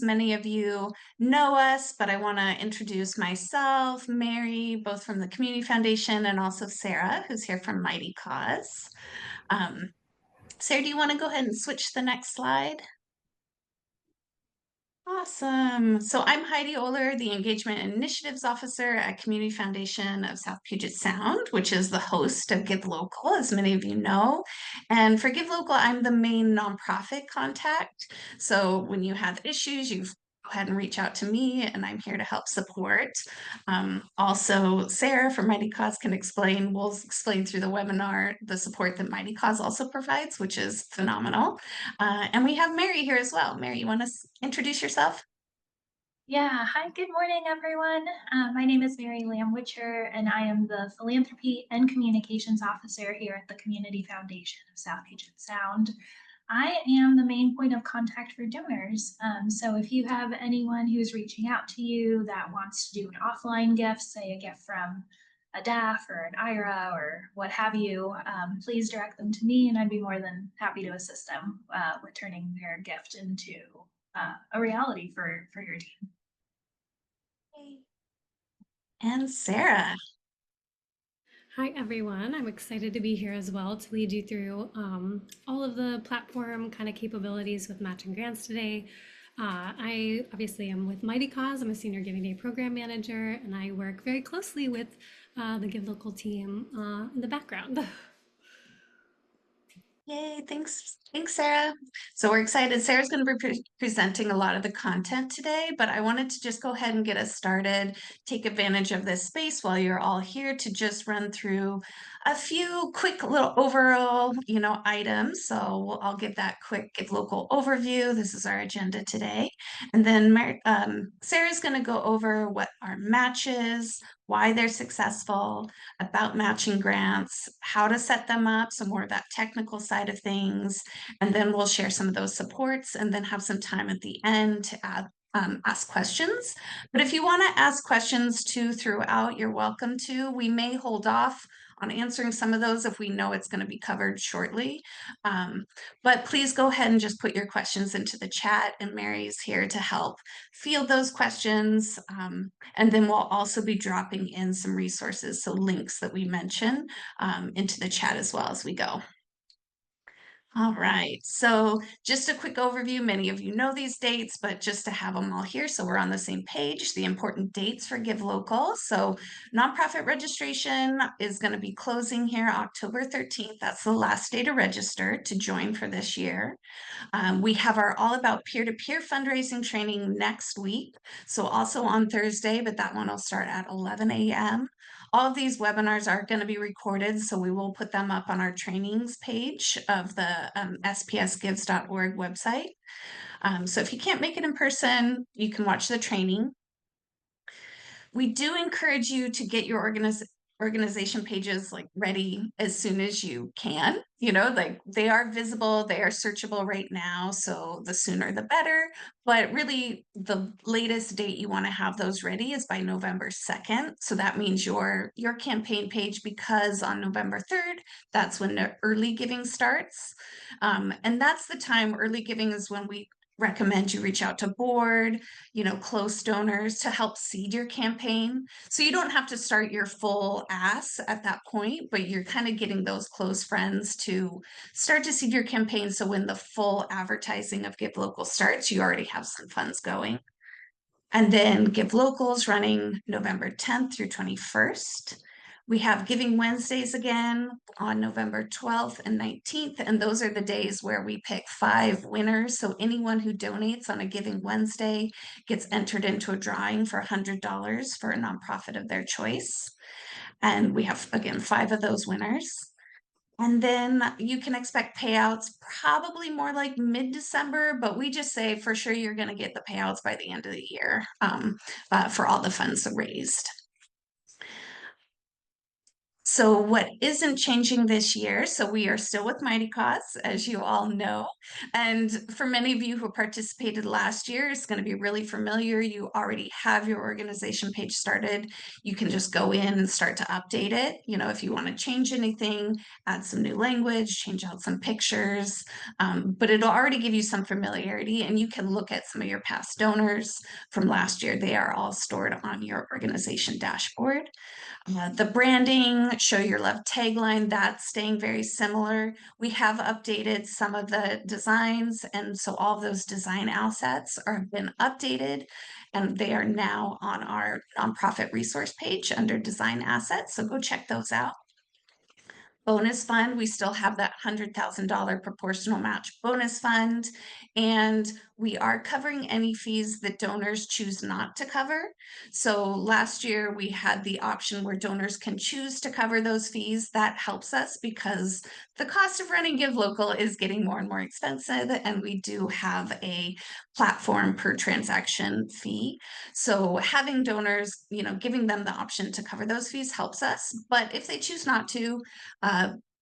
Many of you know us, but I want to introduce myself, Mary, both from the Community Foundation, and also Sarah, who's here from Mighty Cause. Um, Sarah, do you want to go ahead and switch to the next slide? Awesome. So I'm Heidi Oler, the Engagement and Initiatives Officer at Community Foundation of South Puget Sound, which is the host of Give Local, as many of you know. And for Give Local, I'm the main nonprofit contact. So when you have issues, you go ahead and reach out to me, and I'm here to help support. Also, Sarah from Mighty Cause will explain through the webinar the support that Mighty Cause also provides, which is phenomenal. And we have Mary here as well. Mary, you want to introduce yourself? Yeah, hi, good morning, everyone. My name is Mary Lamb Witcher, and I am the Philanthropy and Communications Officer here at the Community Foundation of South Puget Sound. I am the main point of contact for donors. So if you have anyone who's reaching out to you that wants to do an offline gift, say a gift from a DAF or an IRA or what have you, please direct them to me, and I'd be more than happy to assist them with turning their gift into a reality for your team. And Sarah. Hi, everyone. I'm excited to be here as well to lead you through all of the platform kind of capabilities with matching grants today. I obviously am with Mighty Cause. I'm a senior Giving Day program manager, and I work very closely with the Give Local team in the background. Yay, thanks. Thanks, Sarah. So we're excited. Sarah's going to be presenting a lot of the content today, but I wanted to just go ahead and get us started, take advantage of this space while you're all here to just run through a few quick little overall, items. So I'll give that quick Give Local overview. This is our agenda today. And then Sarah's going to go over what our match is, why they're successful, about matching grants, how to set them up, some more of that technical side of things, and then we'll share some of those supports and then have some time at the end to ask questions. But if you want to ask questions too throughout, you're welcome to. We may hold off on answering some of those if we know it's going to be covered shortly. But please go ahead and just put your questions into the chat, and Mary's here to help field those questions. And then we'll also be dropping in some resources, so links that we mention into the chat as well as we go. All right, so just a quick overview. Many of you know these dates, but just to have them all here so we're on the same page, the important dates for Give Local. So nonprofit registration is going to be closing here October 13th. That's the last day to register to join for this year. We have our All About Peer-to-Peer fundraising training next week. So also on Thursday, but that one will start at 11 a.m. All of these webinars are going to be recorded, so we will put them up on our trainings page of the spsgives.org website. So if you can't make it in person, you can watch the training. We do encourage you to get your organization pages like ready as soon as you can. Like they are visible, they are searchable right now, so the sooner the better. But really, the latest date you want to have those ready is by November 2nd. So that means your campaign page, because on November 3rd, that's when the early giving starts. And that's the time. Early giving is when we recommend you reach out to board, close donors to help seed your campaign. So you don't have to start your full ask at that point, but you're kind of getting those close friends to start to seed your campaign. So when the full advertising of Give Local starts, you already have some funds going. And then Give Locals running November 10th through 21st. We have Giving Wednesdays again on November 12th and 19th, and those are the days where we pick 5 winners. So anyone who donates on a Giving Wednesday gets entered into a drawing for $100 for a nonprofit of their choice. And we have, again, 5 of those winners. And then you can expect payouts probably more like mid-December, but we just say for sure you're going to get the payouts by the end of the year for all the funds raised. So what isn't changing this year, so we are still with Mighty Cause, as you all know. And for many of you who participated last year, it's going to be really familiar. You already have your organization page started. You can just go in and start to update it. You know, if you want to change anything, add some new language, change out some pictures, but it'll already give you some familiarity, and you can look at some of your past donors from last year. They are all stored on your organization dashboard. The branding, show your love tagline, that's staying very similar. We have updated some of the designs, and so all of those design assets have been updated, and they are now on our nonprofit resource page under design assets. So go check those out. Bonus fund, we still have that $100,000 proportional match bonus fund, and we are covering any fees that donors choose not to cover. So last year we had the option where donors can choose to cover those fees. That helps us because the cost of running Give Local is getting more and more expensive, and we do have a platform per transaction fee. So having donors, you know, giving them the option to cover those fees helps us. But if they choose not to,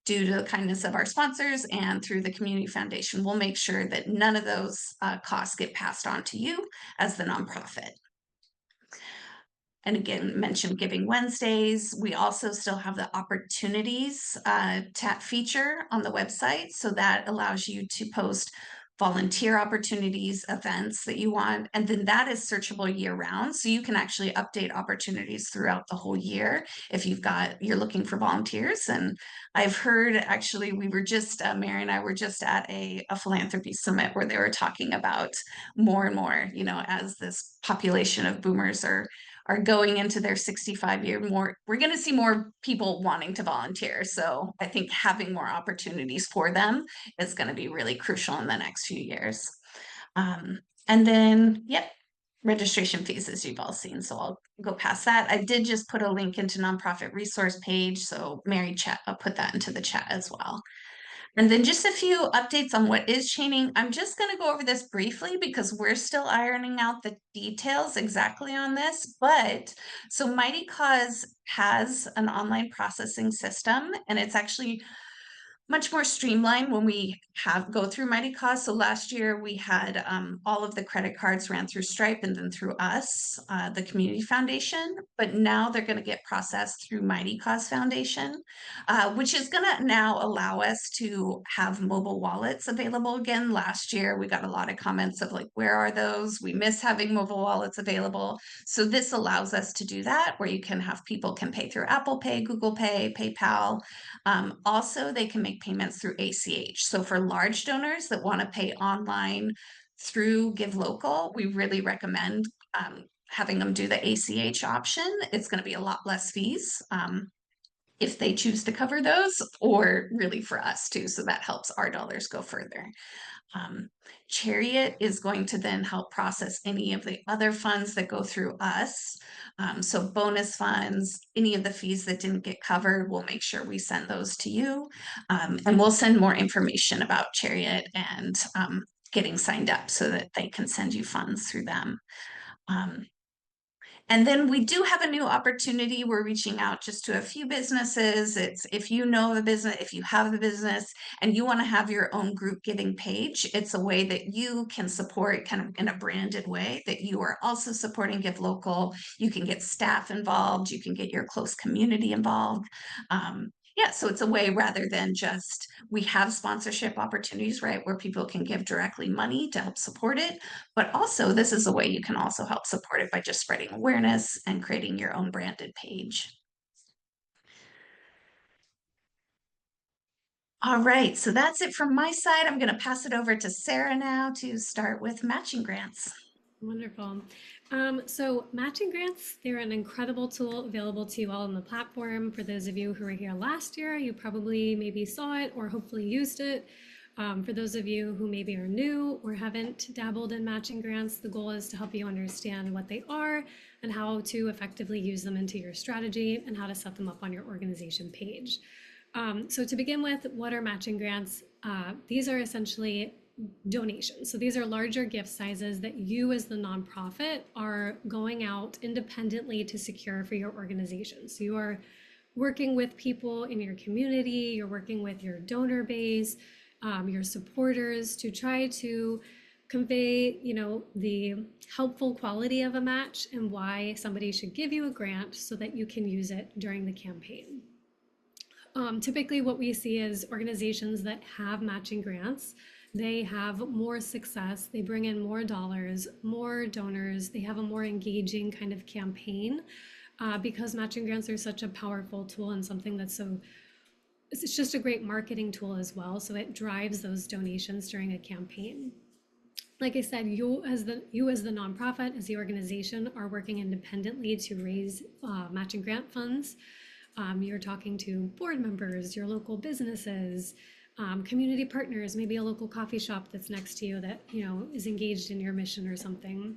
due to the kindness of our sponsors and through the Community Foundation, we'll make sure that none of those costs get passed on to you as the nonprofit. And again, mentioned Giving Wednesdays. We also still have the opportunities feature on the website. So that allows you to post volunteer opportunities, events that you want, and then that is searchable year round. So you can actually update opportunities throughout the whole year if you're looking for volunteers. And I've heard, actually, we were just, Mary and I were just at a philanthropy summit where they were talking about more and more, you know, as this population of boomers are going into their 65-year more, we're going to see more people wanting to volunteer. So I think having more opportunities for them is going to be really crucial in the next few years. And then, yep, registration fees, as you've all seen. So I'll go past that. I did just put a link into nonprofit resource page. So Mary chat, I'll put that into the chat as well. And then just a few updates on what is changing. I'm just going to go over this briefly because we're still ironing out the details exactly on this. But so Mighty Cause has an online processing system, and it's actually much more streamlined when we go through Mighty Cause. So last year we had all of the credit cards ran through Stripe and then through us, the Community Foundation, but now they're going to get processed through Mighty Cause Foundation, which is going to now allow us to have mobile wallets available again. Last year we got a lot of comments of like, where are those? We miss having mobile wallets available. So this allows us to do that, where you can have people can pay through Apple Pay, Google Pay, PayPal. Also, they can make payments through ACH. So for large donors that want to pay online through Give Local, we really recommend having them do the ACH option. It's going to be a lot less fees if they choose to cover those, or really for us too. So that helps our dollars go further. Chariot is going to then help process any of the other funds that go through us. So bonus funds, any of the fees that didn't get covered, we'll make sure we send those to you. And we'll send more information about Chariot and getting signed up so that they can send you funds through them. And then we do have a new opportunity. We're reaching out just to a few businesses. It's if you know a business, if you have a business and you want to have your own group giving page, it's a way that you can support kind of in a branded way that you are also supporting Give Local. You can get staff involved. You can get your close community involved. Yeah, so it's a way rather than just, we have sponsorship opportunities, right, where people can give directly money to help support it. But also, this is a way you can also help support it by just spreading awareness and creating your own branded page. All right, so that's it from my side. I'm going to pass it over to Sarah now to start with matching grants. Wonderful. So matching grants, they're an incredible tool available to you all on the platform. For those of you who were here last year, you probably maybe saw it or hopefully used it. For those of you who maybe are new or haven't dabbled in matching grants, the goal is to help you understand what they are and how to effectively use them into your strategy and how to set them up on your organization page. So to begin with, what are matching grants? These are essentially donations. So these are larger gift sizes that you as the nonprofit are going out independently to secure for your organization. So you are working with people in your community, you're working with your donor base, your supporters to try to convey, the helpful quality of a match and why somebody should give you a grant so that you can use it during the campaign. Typically what we see is organizations that have matching grants, they have more success, they bring in more dollars, more donors, they have a more engaging kind of campaign because matching grants are such a powerful tool and something that's it's just a great marketing tool as well. So it drives those donations during a campaign. Like I said, you as the nonprofit, as the organization, are working independently to raise matching grant funds. You're talking to board members, your local businesses, community partners, maybe a local coffee shop that's next to you that is engaged in your mission or something.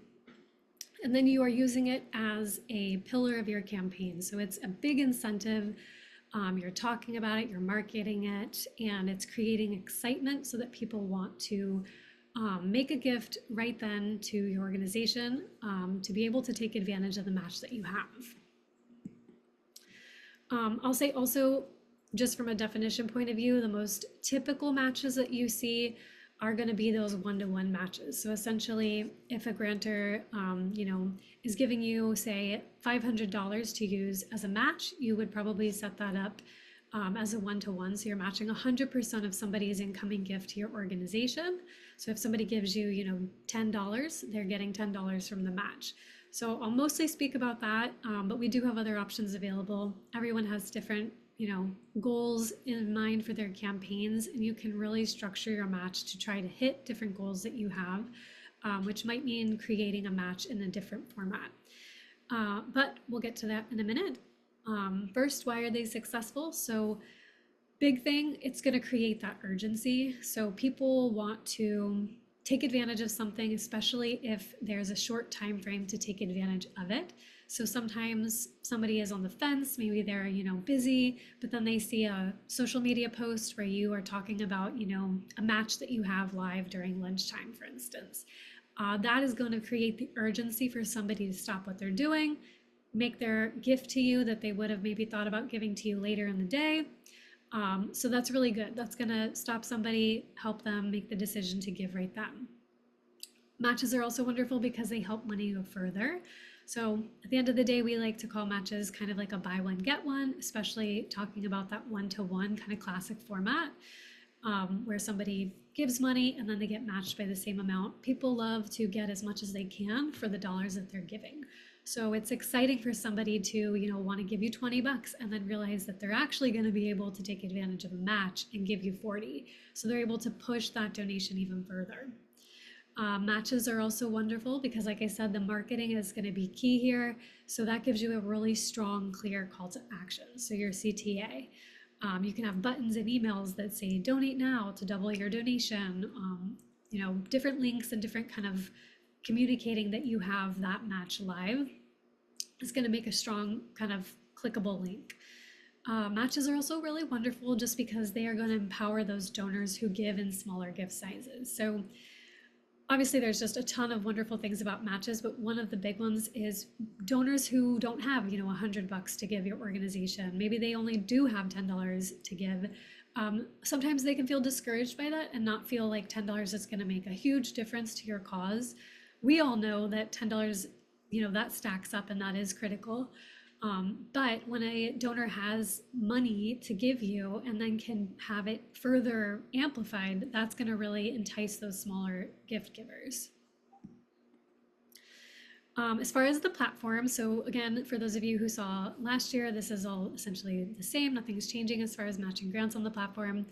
And then you are using it as a pillar of your campaign. So it's a big incentive. You're talking about it, you're marketing it, and it's creating excitement so that people want to make a gift right then to your organization to be able to take advantage of the match that you have. I'll say also, just from a definition point of view, the most typical matches that you see are going to be those one-to-one matches. So essentially, if a grantor, is giving you, say, $500 to use as a match, you would probably set that up as a one-to-one. So you're matching 100% of somebody's incoming gift to your organization. So if somebody gives you, $10, they're getting $10 from the match. So I'll mostly speak about that, but we do have other options available. Everyone has different, goals in mind for their campaigns, and you can really structure your match to try to hit different goals that you have, which might mean creating a match in a different format. But we'll get to that in a minute. First, why are they successful? So big thing, it's going to create that urgency. So people want to take advantage of something, especially if there's a short time frame to take advantage of it. So sometimes somebody is on the fence, maybe they're, busy, but then they see a social media post where you are talking about, a match that you have live during lunchtime, for instance. That is going to create the urgency for somebody to stop what they're doing, make their gift to you that they would have maybe thought about giving to you later in the day. So that's really good. That's going to stop somebody, help them make the decision to give right then. Matches are also wonderful because they help money go further. So at the end of the day, we like to call matches kind of like a buy one, get one, especially talking about that one-to-one kind of classic format where somebody gives money and then they get matched by the same amount. People love to get as much as they can for the dollars that they're giving. So it's exciting for somebody to, want to give you $20 and then realize that they're actually going to be able to take advantage of a match and give you 40. So they're able to push that donation even further. Matches are also wonderful because, like I said, the marketing is going to be key here. So that gives you a really strong, clear call to action. So your CTA. You can have buttons and emails that say donate now to double your donation, different links and different kind of communicating that you have that match live is going to make a strong kind of clickable link. Matches are also really wonderful just because they are going to empower those donors who give in smaller gift sizes. So obviously there's just a ton of wonderful things about matches, but one of the big ones is donors who don't have, $100 to give your organization. Maybe they only do have $10 to give. Sometimes they can feel discouraged by that and not feel like $10 is going to make a huge difference to your cause. We all know that $10, that stacks up and that is critical. But when a donor has money to give you and then can have it further amplified, that's going to really entice those smaller gift givers. As far as the platform, so again, for those of you who saw last year, this is all essentially the same. Nothing's changing as far as matching grants on the platform.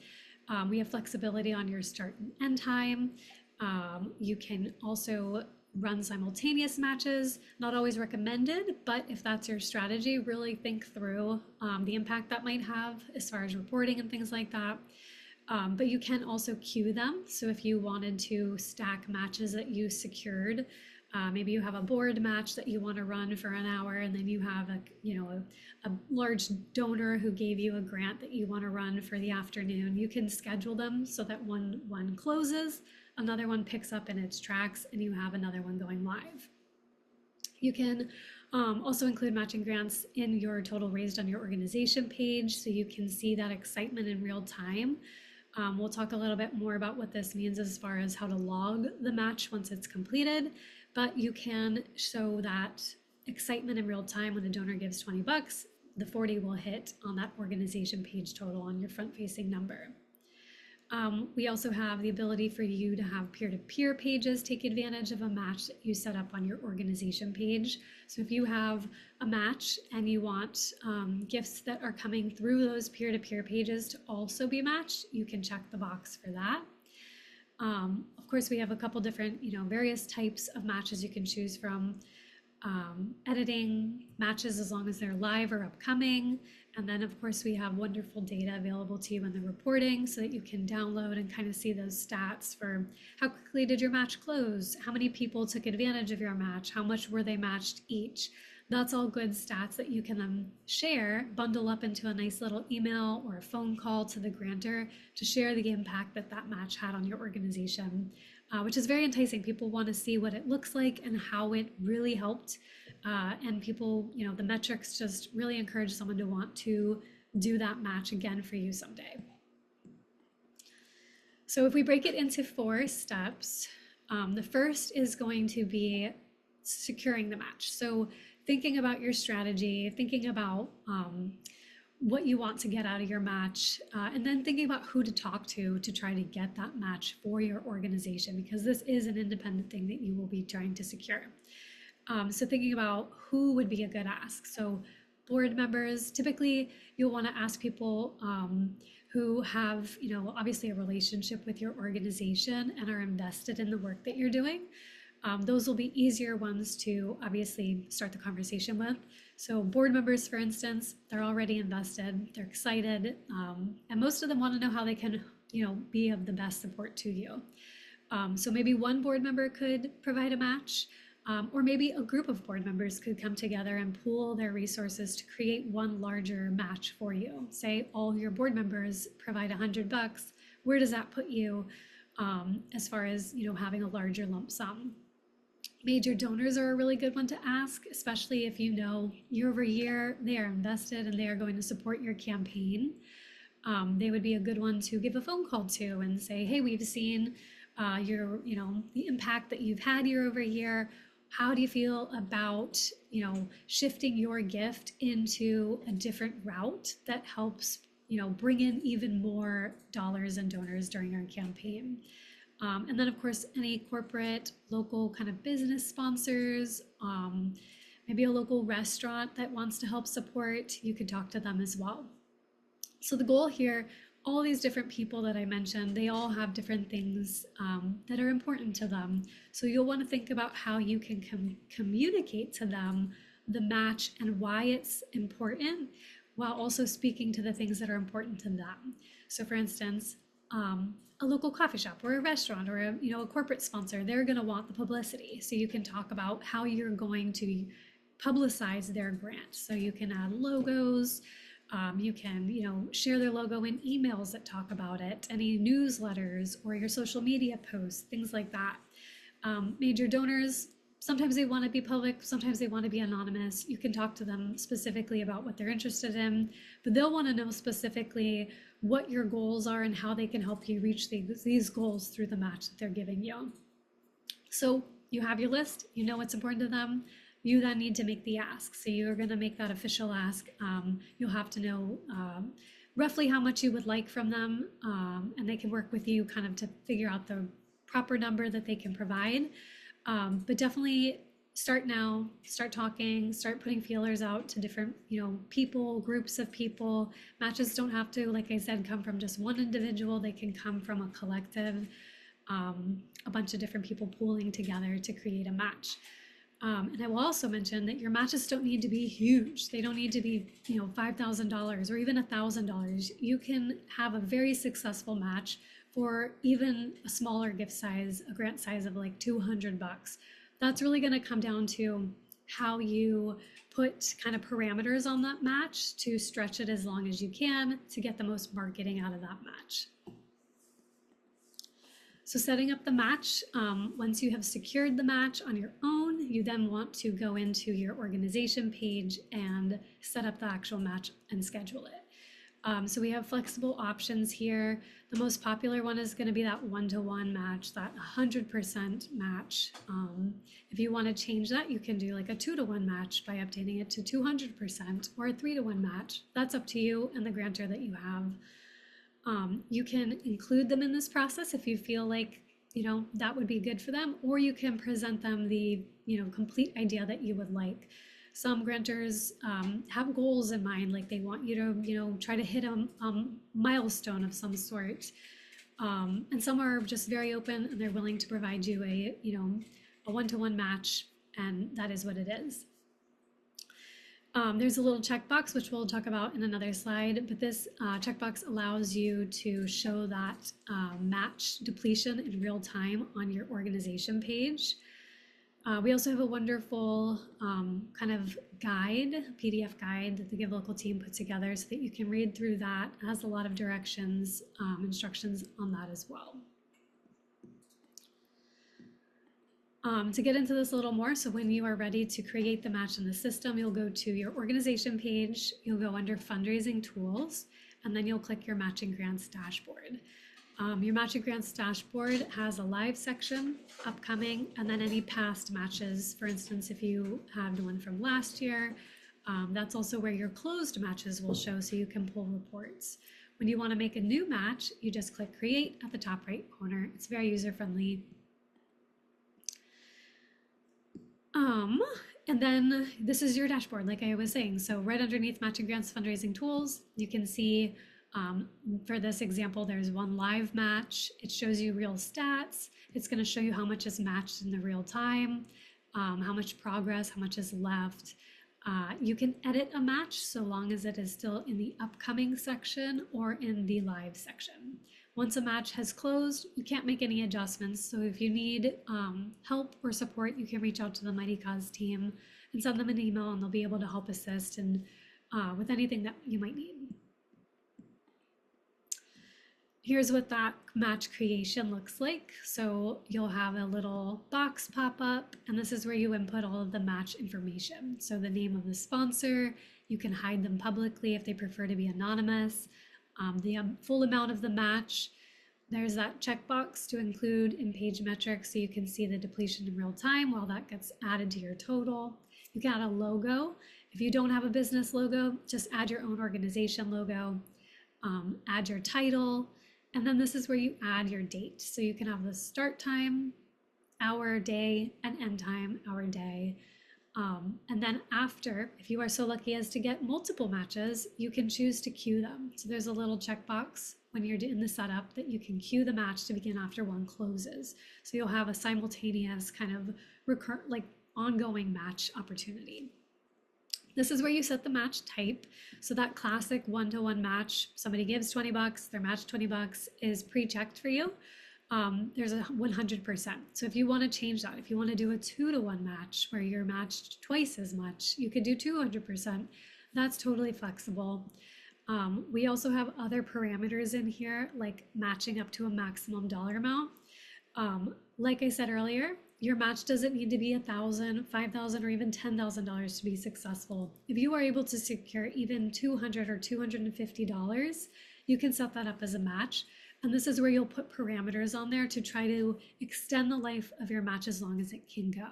We have flexibility on your start and end time. You can also run simultaneous matches, not always recommended, but if that's your strategy, really think through the impact that might have as far as reporting and things like that. But you can also queue them. So if you wanted to stack matches that you secured, maybe you have a board match that you want to run for an hour, and then you have a large donor who gave you a grant that you want to run for the afternoon. You can schedule them so that one closes, another one picks up in its tracks, and you have another one going live. You can Also include matching grants in your total raised on your organization page so you can see that excitement in real time. We'll talk a little bit more about what this means as far as how to log the match once it's completed, but you can show that excitement in real time. When the donor gives 20 bucks, the 40 will hit on that organization page total on your front facing number. We also have the ability for you to have peer-to-peer pages take advantage of a match that you set up on your organization page. So if you have a match and you want gifts that are coming through those peer-to-peer pages to also be matched, you can check the box for that. Of course, we have a couple different, various types of matches you can choose from. Editing matches as long as they're live or upcoming. And then of course we have wonderful data available to you in the reporting so that you can download and kind of see those stats for how quickly did your match close, how many people took advantage of your match, how much were they matched each. That's all good stats that you can then share, bundle up into a nice little email or a phone call to the grantor to share the impact that that match had on your organization. Which is very enticing. People want to see what it looks like and how it really helped. And people, the metrics just really encourage someone to want to do that match again for you someday. So if we break it into 4 steps, the first is going to be securing the match. So thinking about your strategy, thinking about what you want to get out of your match, and then thinking about who to talk to try to get that match for your organization, because this is an independent thing that you will be trying to secure. So thinking about who would be a good ask. So board members, typically you'll want to ask people who have, obviously a relationship with your organization and are invested in the work that you're doing. Those will be easier ones to obviously start the conversation with. So board members, for instance, they're already invested, they're excited, and most of them want to know how they can, be of the best support to you. So maybe one board member could provide a match, or maybe a group of board members could come together and pool their resources to create one larger match for you. Say all your board members provide $100. Where does that put you as far as, having a larger lump sum? Major donors are a really good one to ask, especially if year over year they are invested and they are going to support your campaign. They would be a good one to give a phone call to and say, hey, we've seen the impact that you've had year over year. How do you feel about, shifting your gift into a different route that helps, bring in even more dollars and donors during our campaign? And then of course, any corporate, local kind of business sponsors, maybe a local restaurant that wants to help support, you could talk to them as well. So the goal here, all these different people that I mentioned, they all have different things that are important to them. So you'll want to think about how you can communicate to them the match and why it's important, while also speaking to the things that are important to them. So for instance, a local coffee shop or a restaurant or a corporate sponsor, they're going to want the publicity. So you can talk about how you're going to publicize their grant. So you can add logos, you can share their logo in emails that talk about it, any newsletters or your social media posts, things like that. Major donors, sometimes they want to be public, sometimes they want to be anonymous. You can talk to them specifically about what they're interested in, but they'll want to know specifically what your goals are and how they can help you reach these goals through the match that they're giving you. So you have your list, you know what's important to them. You then need to make the ask. So you're going to make that official ask. You'll have to know roughly how much you would like from them, and they can work with you kind of to figure out the proper number that they can provide. But definitely start now, start talking, start putting feelers out to different, people, groups of people. Matches don't have to, like I said, come from just one individual. They can come from a collective, a bunch of different people pooling together to create a match. And I will also mention that your matches don't need to be huge. They don't need to be, $5,000 or even $1,000. You can have a very successful match for even a smaller gift size, a grant size of like $200. That's really going to come down to how you put kind of parameters on that match to stretch it as long as you can to get the most marketing out of that match. So setting up the match, once you have secured the match on your own, you then want to go into your organization page and set up the actual match and schedule it. So we have flexible options here. The most popular one is going to be that one-to-one match, that 100% match. If you want to change that, you can do like a 2-to-1 match by updating it to 200% or a 3-to-1 match. That's up to you and the grantor that you have. You can include them in this process if you feel like, that would be good for them, or you can present them the, complete idea that you would like. Some grantors have goals in mind, like they want you to, try to hit a milestone of some sort. And some are just very open and they're willing to provide you a one-to-one match, and that is what it is. There's a little checkbox, which we'll talk about in another slide, but this checkbox allows you to show that match depletion in real time on your organization page. We also have a wonderful kind of guide, PDF guide that the Give Local team put together so that you can read through that. It has a lot of directions, instructions on that as well. To get into this a little more, so when you are ready to create the match in the system, you'll go to your organization page, you'll go under fundraising tools, and then you'll click your matching grants dashboard. Your matching grants dashboard has a live section upcoming, and then any past matches. For instance, if you had one from last year, that's also where your closed matches will show, so you can pull reports. When you want to make a new match, you just click create at the top right corner. It's very user-friendly. And then this is your dashboard, like I was saying. So right underneath matching grants fundraising tools, you can see for this example, there's one live match. It shows you real stats. It's going to show you how much is matched in the real time, how much progress, how much is left. You can edit a match so long as it is still in the upcoming section or in the live section. Once a match has closed, you can't make any adjustments. So if you need help or support, you can reach out to the Mighty Cause team and send them an email, and they'll be able to help assist and with anything that you might need. Here's what that match creation looks like. So you'll have a little box pop up, and this is where you input all of the match information. So the name of the sponsor, you can hide them publicly if they prefer to be anonymous. The full amount of the match, there's that checkbox to include in page metrics so you can see the depletion in real time while that gets added to your total. You can add a logo. If you don't have a business logo, just add your own organization logo, add your title, and then this is where you add your date. So you can have the start time, hour, day, and end time, hour, day. And then after, if you are so lucky as to get multiple matches, you can choose to queue them. So there's a little checkbox when you're in the setup that you can queue the match to begin after one closes. So you'll have a simultaneous kind of ongoing match opportunity. This is where you set the match type. So that classic one-to-one match, somebody gives $20, their match $20 is pre-checked for you. There's a 100%. So if you want to change that, if you want to do a 2-to-1 match where you're matched twice as much, you could do 200%. That's totally flexible. We also have other parameters in here, like matching up to a maximum dollar amount. Like I said earlier, your match doesn't need to be $1,000, $5,000, or even $10,000 to be successful. If you are able to secure even $200 or $250, you can set that up as a match. And this is where you'll put parameters on there to try to extend the life of your match as long as it can go.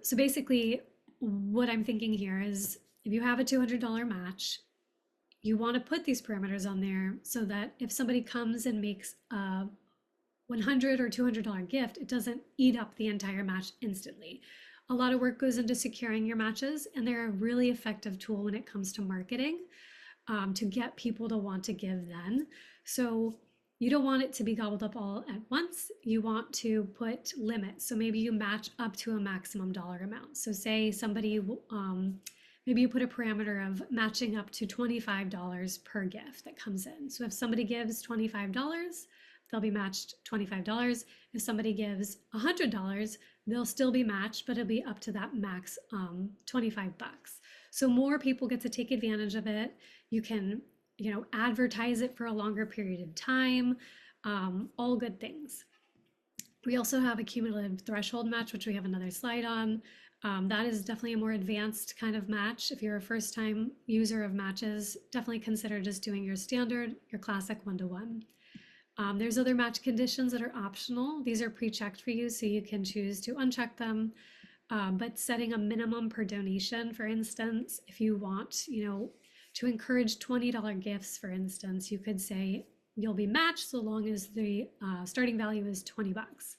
So basically, what I'm thinking here is if you have a $200 match, you want to put these parameters on there so that if somebody comes and makes a $100 or $200 gift, it doesn't eat up the entire match instantly. A lot of work goes into securing your matches, and they're a really effective tool when it comes to marketing. To get people to want to give then. So you don't want it to be gobbled up all at once. You want to put limits. So maybe you match up to a maximum dollar amount. So say somebody, maybe you put a parameter of matching up to $25 per gift that comes in. So if somebody gives $25, they'll be matched $25. If somebody gives $100, they'll still be matched, but it'll be up to that max $25. So more people get to take advantage of it. You can, advertise it for a longer period of time. All good things. We also have a cumulative threshold match, which we have another slide on. That is definitely a more advanced kind of match. If you're a first time user of matches, definitely consider just doing your standard, your classic 1-to-1. There's other match conditions that are optional. These are pre-checked for you, so you can choose to uncheck them. But setting a minimum per donation, for instance, if you want, to encourage $20 gifts, for instance, you could say you'll be matched so long as the starting value is 20 bucks.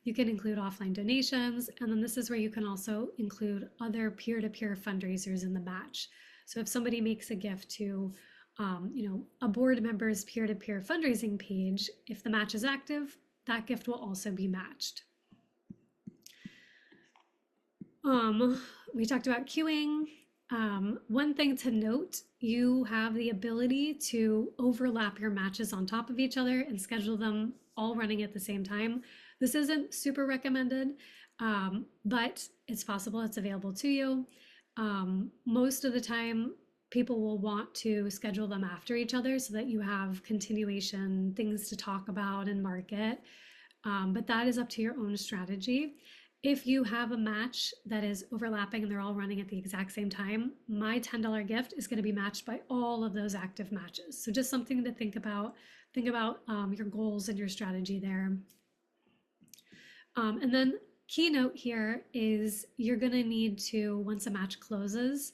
You can include offline donations, and then this is where you can also include other peer-to-peer fundraisers in the match. So if somebody makes a gift to a board member's peer-to-peer fundraising page, if the match is active, that gift will also be matched. We talked about queuing. One thing to note, you have the ability to overlap your matches on top of each other and schedule them all running at the same time. This isn't super recommended, but it's possible, it's available to you. Most of the time, people will want to schedule them after each other so that you have continuation, things to talk about and market. But that is up to your own strategy. If you have a match that is overlapping and they're all running at the exact same time, my $10 gift is going to be matched by all of those active matches. So just something to think about. Think about your goals and your strategy there. And then keynote here is you're going to need to, once a match closes,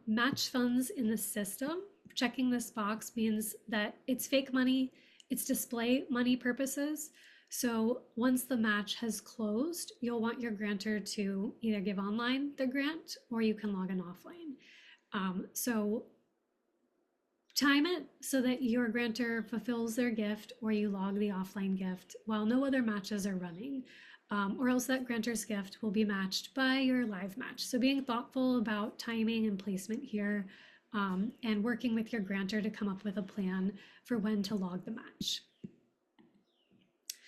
match funds in the system. Checking this box means that it's fake money, it's display money purposes. So once the match has closed, you'll want your grantor to either give online the grant or you can log in offline. So time it so that your grantor fulfills their gift or you log the offline gift while no other matches are running. Or else that grantor's gift will be matched by your live match. So being thoughtful about timing and placement here, and working with your grantor to come up with a plan for when to log the match.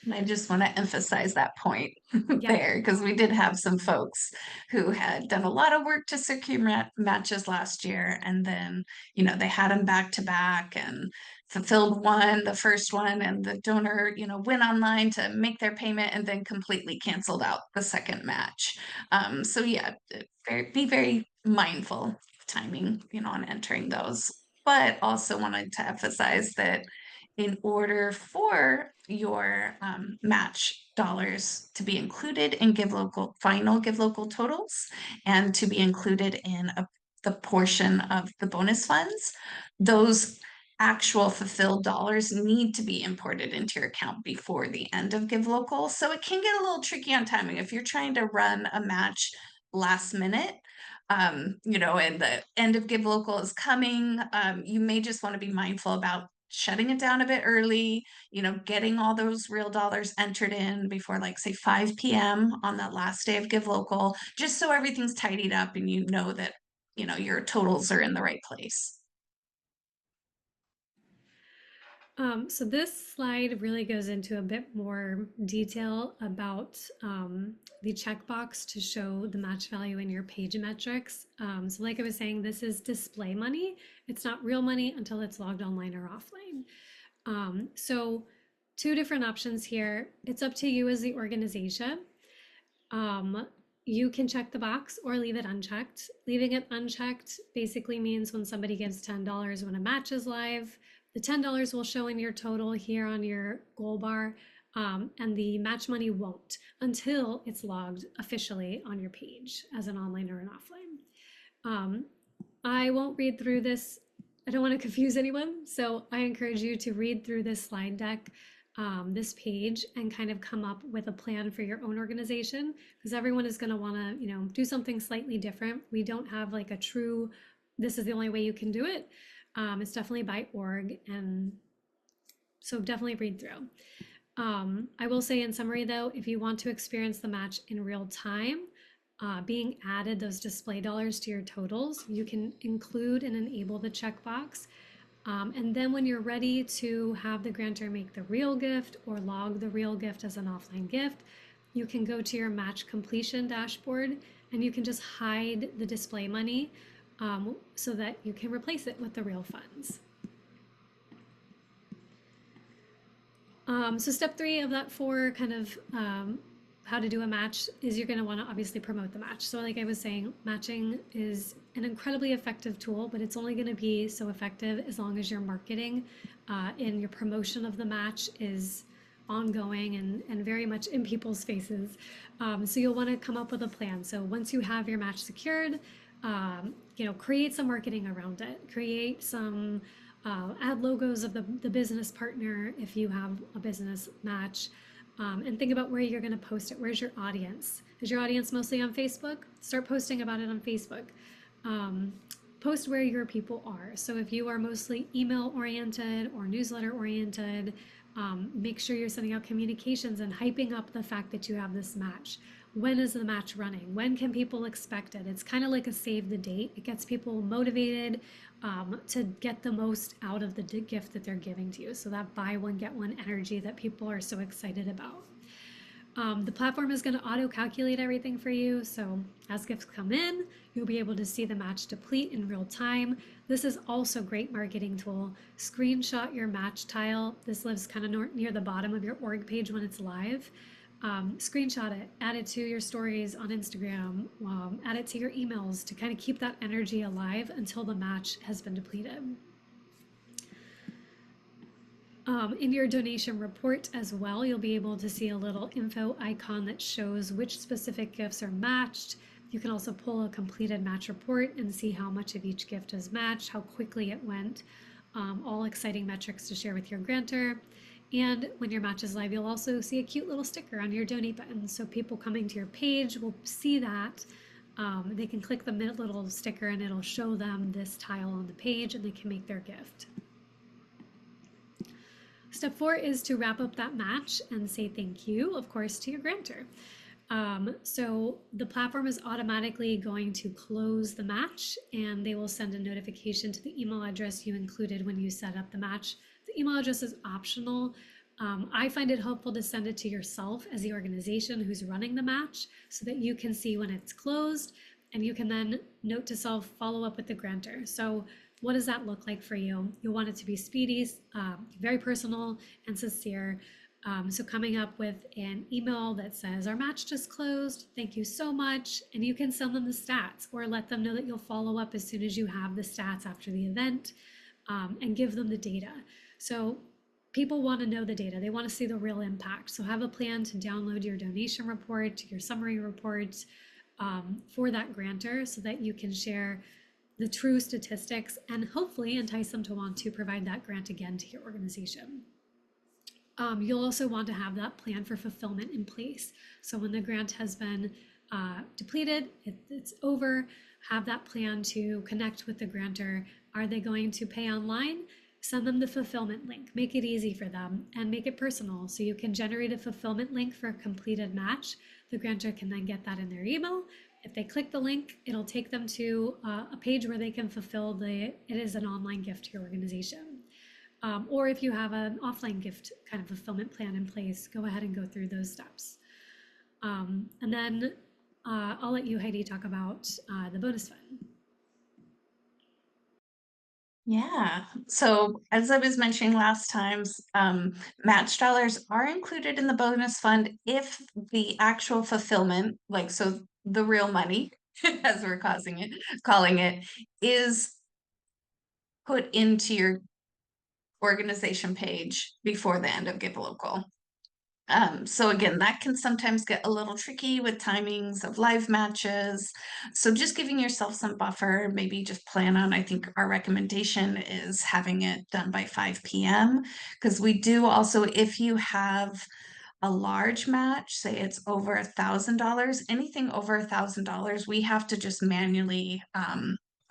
And I just want to emphasize that point there, because we did have some folks who had done a lot of work to secure matches last year, and then, they had them back to back and fulfilled the first one, and the donor, went online to make their payment and then completely canceled out the second match. So yeah, be very mindful of timing, on entering those. But also wanted to emphasize that in order for your match dollars to be included in final Give Local totals and to be included in the portion of the bonus funds, those actual fulfilled dollars need to be imported into your account before the end of Give Local. So it can get a little tricky on timing. If you're trying to run a match last minute, and the end of Give Local is coming, you may just want to be mindful about shutting it down a bit early, getting all those real dollars entered in before, like, say 5 p.m. on that last day of Give Local, just so everything's tidied up and that, your totals are in the right place. So this slide really goes into a bit more detail about the checkbox to show the match value in your page metrics. So like I was saying, this is display money. It's not real money until it's logged online or offline. So two different options here. It's up to you as the organization. You can check the box or leave it unchecked. Leaving it unchecked basically means when somebody gives $10 when a match is live, the $10 will show in your total here on your goal bar, and the match money won't until it's logged officially on your page as an online or an offline. I won't read through this. I don't want to confuse anyone, so I encourage you to read through this slide deck, this page, and kind of come up with a plan for your own organization, because everyone is going to want to, do something slightly different. We don't have like a true, this is the only way you can do it. It's definitely by org, and so definitely read through. I will say in summary though, if you want to experience the match in real time, being added those display dollars to your totals, you can include and enable the checkbox. And then when you're ready to have the grantor make the real gift or log the real gift as an offline gift, you can go to your match completion dashboard and you can just hide the display money, so that you can replace it with the real funds. So step 3 of that 4 kind of how to do a match is you're going to want to obviously promote the match. So like I was saying, matching is an incredibly effective tool, but it's only going to be so effective as long as your marketing and your promotion of the match is ongoing and very much in people's faces. So you'll want to come up with a plan. So once you have your match secured, create some marketing around it. Create some add logos of the business partner if you have a business match. And think about where you're going to post it. Where's your audience? Is your audience mostly on Facebook? Start posting about it on Facebook. Post where your people are. So if you are mostly email oriented or newsletter oriented, make sure you're sending out communications and hyping up the fact that you have this match. When is the match running? When can people expect it? It's kind of like a save the date. It gets people motivated to get the most out of the gift that they're giving to you. So that buy one, get one energy that people are so excited about. The platform is going to auto calculate everything for you. So as gifts come in, you'll be able to see the match deplete in real time. This is also a great marketing tool. Screenshot your match tile. This lives kind of near the bottom of your org page when it's live. Screenshot it, add it to your stories on Instagram, add it to your emails to kind of keep that energy alive until the match has been depleted. In your donation report as well, you'll be able to see a little info icon that shows which specific gifts are matched. You can also pull a completed match report and see how much of each gift is matched, how quickly it went, all exciting metrics to share with your grantor. And when your match is live, you'll also see a cute little sticker on your donate button. So people coming to your page will see that. They can click the little sticker and it'll show them this tile on the page and they can make their gift. Step 4 is to wrap up that match and say thank you, of course, to your grantor. So the platform is automatically going to close the match and they will send a notification to the email address you included when you set up the match. The email address is optional. I find it helpful to send it to yourself as the organization who's running the match so that you can see when it's closed and you can then note to self, follow up with the grantor. So what does that look like for you? You'll want it to be speedy, very personal and sincere. So coming up with an email that says, our match just closed, thank you so much. And you can send them the stats or let them know that you'll follow up as soon as you have the stats after the event and give them the data. So people want to know the data. They want to see the real impact. So have a plan to download your donation report, your summary report for that grantor so that you can share the true statistics and hopefully entice them to want to provide that grant again to your organization. You'll also want to have that plan for fulfillment in place. So when the grant has been depleted, it's over, have that plan to connect with the grantor. Are they going to pay online? Send them the fulfillment link, make it easy for them and make it personal. So you can generate a fulfillment link for a completed match. The grantor can then get that in their email. If they click the link, it'll take them to a page where they can fulfill it is an online gift to your organization. Or if you have an offline gift kind of fulfillment plan in place, go ahead and go through those steps. And then I'll let you, Heidi, talk about the bonus fund. Yeah, so as I was mentioning last times, match dollars are included in the bonus fund if the actual fulfillment, like so the real money, as we're calling it, is put into your organization page before the end of Give Local. So again, that can sometimes get a little tricky with timings of live matches. So just giving yourself some buffer, maybe just plan on, I think our recommendation is having it done by 5 p.m. Because we do also, if you have a large match, say it's over $1,000, anything over $1,000, we have to just manually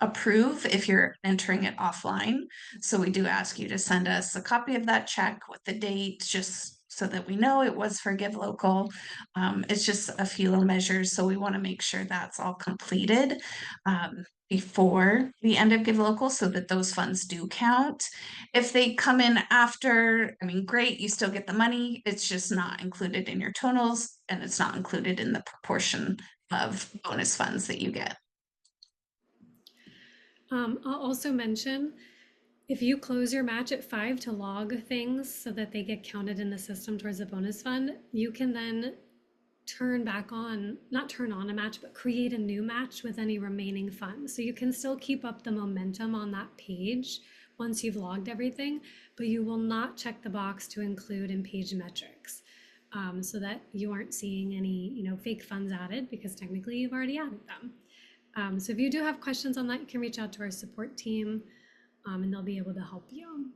approve if you're entering it offline. So we do ask you to send us a copy of that check with the date, just so that we know it was for Give Local. It's just a few little measures, so we want to make sure that's all completed before the end of Give Local so that those funds do count. If they come in after, I mean, great, you still get the money. It's just not included in your totals and it's not included in the proportion of bonus funds that you get. I'll also mention if you close your match at 5 to log things so that they get counted in the system towards the bonus fund, you can then turn back on, not turn on a match, but create a new match with any remaining funds. So you can still keep up the momentum on that page once you've logged everything, but you will not check the box to include in page metrics, so that you aren't seeing any, fake funds added, because technically you've already added them. So if you do have questions on that, you can reach out to our support team, and they'll be able to help you.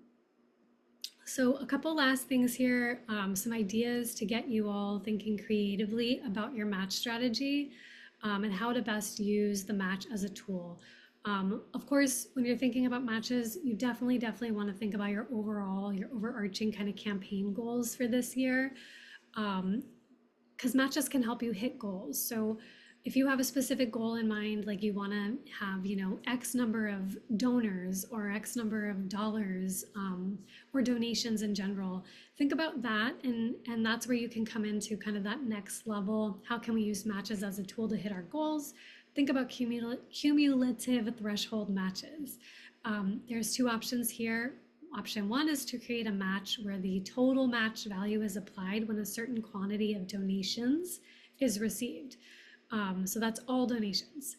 So a couple last things here, some ideas to get you all thinking creatively about your match strategy, and how to best use the match as a tool. Of course, when you're thinking about matches, you definitely want to think about your overarching kind of campaign goals for this year, because matches can help you hit goals. So if you have a specific goal in mind, like you want to have, X number of donors or X number of dollars, or donations in general, think about that. And that's where you can come into kind of that next level. How can we use matches as a tool to hit our goals? Think about cumulative threshold matches. There's two options here. Option one is to create a match where the total match value is applied when a certain quantity of donations is received. So that's all donations,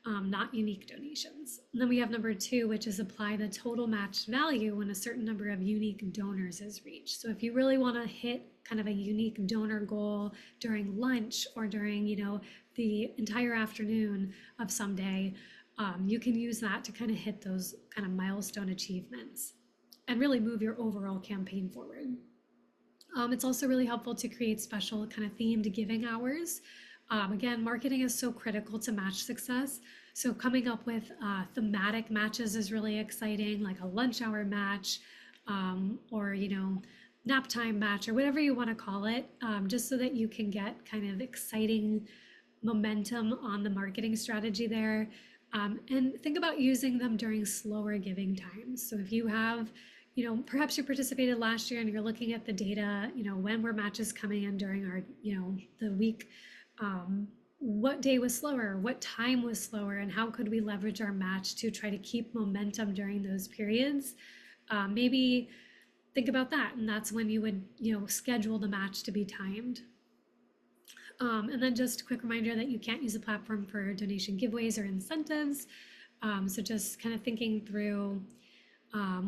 not unique donations. And then we have number two, which is apply the total match value when a certain number of unique donors is reached. So if you really want to hit kind of a unique donor goal during lunch or during, the entire afternoon of some day, you can use that to kind of hit those kind of milestone achievements and really move your overall campaign forward. It's also really helpful to create special kind of themed giving hours. Again, marketing is so critical to match success. So coming up with thematic matches is really exciting, like a lunch hour match, or, nap time match, or whatever you want to call it, just so that you can get kind of exciting momentum on the marketing strategy there. And think about using them during slower giving times. So if you have, perhaps you participated last year and you're looking at the data, when were matches coming in during our, the week, what day was slower, what time was slower, and how could we leverage our match to try to keep momentum during those periods? Maybe think about that, and that's when you would, schedule the match to be timed. And then just a quick reminder that you can't use the platform for donation giveaways or incentives. So just kind of thinking through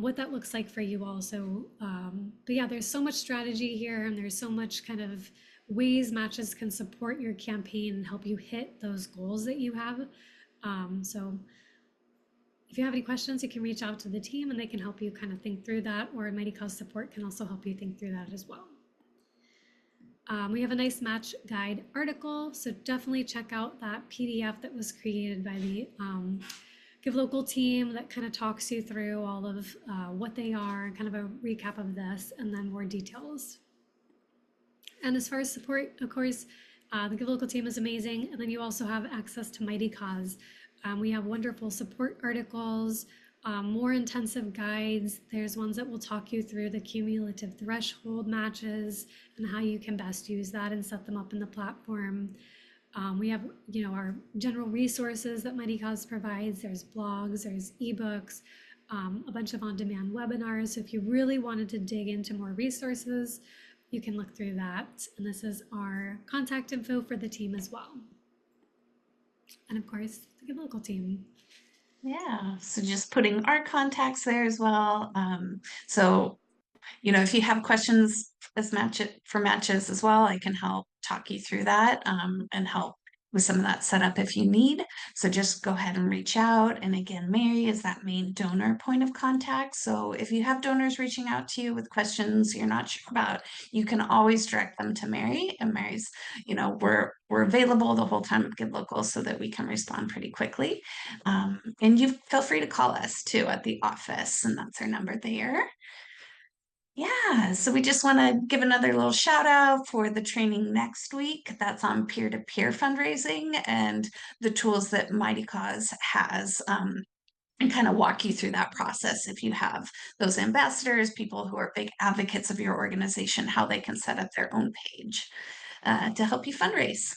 what that looks like for you all. So, but yeah, there's so much strategy here, and there's so much kind of ways matches can support your campaign and help you hit those goals that you have. So if you have any questions, you can reach out to the team and they can help you kind of think through that, or Mighty Cause support can also help you think through that as well. We have a nice match guide article, so definitely check out that PDF that was created by the Give Local team that kind of talks you through all of what they are, kind of a recap of this, and then more details. And as far as support, of course, the Give Local team is amazing. And then you also have access to Mighty Cause. We have wonderful support articles, more intensive guides. There's ones that will talk you through the cumulative threshold matches and how you can best use that and set them up in the platform. We have, our general resources that Mighty Cause provides. There's blogs, there's ebooks, a bunch of on-demand webinars. So if you really wanted to dig into more resources, you can look through that. And this is our contact info for the team as well. And of course, the Give Local team. Yeah, so just putting our contacts there as well. So, if you have questions for matches as well, I can help talk you through that, and help with some of that setup if you need. So just go ahead and reach out. And again, Mary is that main donor point of contact. So if you have donors reaching out to you with questions you're not sure about, you can always direct them to Mary. And Mary's, we're available the whole time at Give Local so that we can respond pretty quickly. And you feel free to call us too at the office, and that's our number there. Yeah, so we just want to give another little shout out for the training next week. That's on peer-to-peer fundraising and the tools that Mighty Cause has, and kind of walk you through that process if you have those ambassadors, people who are big advocates of your organization, how they can set up their own page to help you fundraise.